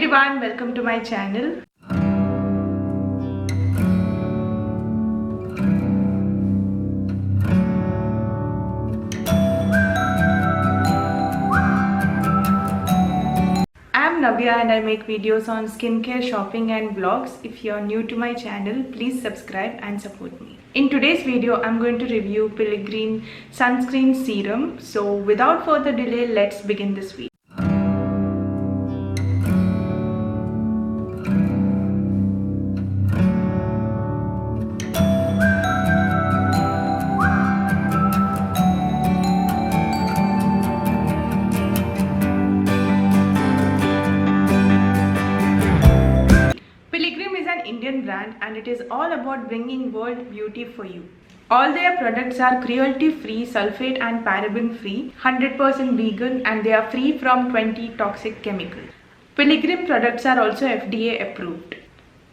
everyone, welcome to my channel. I'm Navya and I make videos on skincare, shopping and vlogs. If you're new to my channel, please subscribe and support me. In today's video, I'm going to review Pilgrim Sunscreen Serum. So without further delay, let's begin this video. Pilgrim is an Indian brand and it is all about bringing world beauty for you. All their products are cruelty-free, sulfate and paraben-free, 100% vegan, and they are free from 20 toxic chemicals. Pilgrim products are also FDA approved.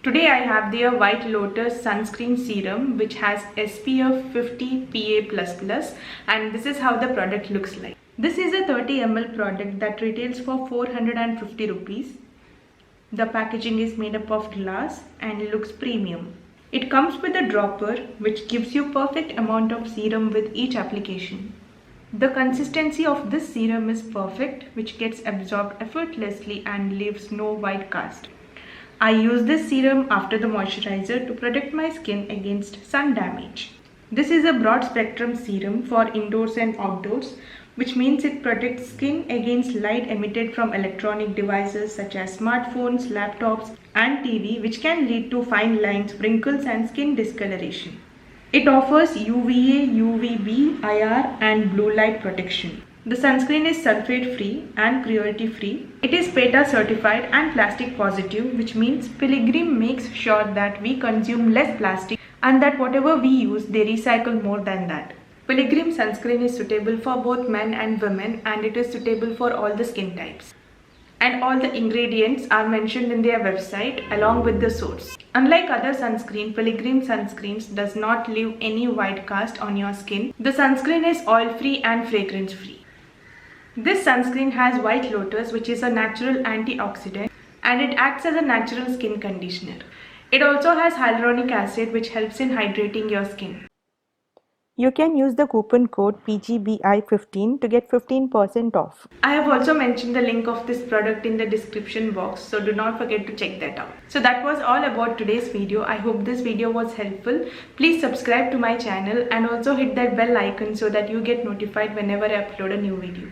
Today I have their White Lotus Sunscreen Serum, which has SPF 50 PA++, and this is how the product looks like. This is a 30 ml product that retails for 450 rupees. The packaging is made up of glass and looks premium. It comes with a dropper which gives you perfect amount of serum with each application. The consistency of this serum is perfect, which gets absorbed effortlessly and leaves no white cast. I use this serum after the moisturizer to protect my skin against sun damage. This is a broad spectrum serum for indoors and outdoors, which means it protects skin against light emitted from electronic devices such as smartphones, laptops and TV, which can lead to fine lines, wrinkles and skin discoloration. It offers UVA, UVB, IR and blue light protection. The sunscreen is sulfate free and cruelty free. It is PETA certified and plastic positive, which means Pilgrim makes sure that we consume less plastic and that whatever we use, they recycle more than that. Pilgrim sunscreen is suitable for both men and women, and it is suitable for all the skin types. And all the ingredients are mentioned in their website along with the source. Unlike other sunscreen, Pilgrim sunscreens does not leave any white cast on your skin. The sunscreen is oil free and fragrance free. This sunscreen has White Lotus, which is a natural antioxidant, and it acts as a natural skin conditioner. It also has hyaluronic acid, which helps in hydrating your skin. You can use the coupon code PGBI15 to get 15% off. I have also mentioned the link of this product in the description box, so do not forget to check that out. So that was all about today's video. I hope this video was helpful. Please subscribe to my channel and also hit that bell icon so that you get notified whenever I upload a new video.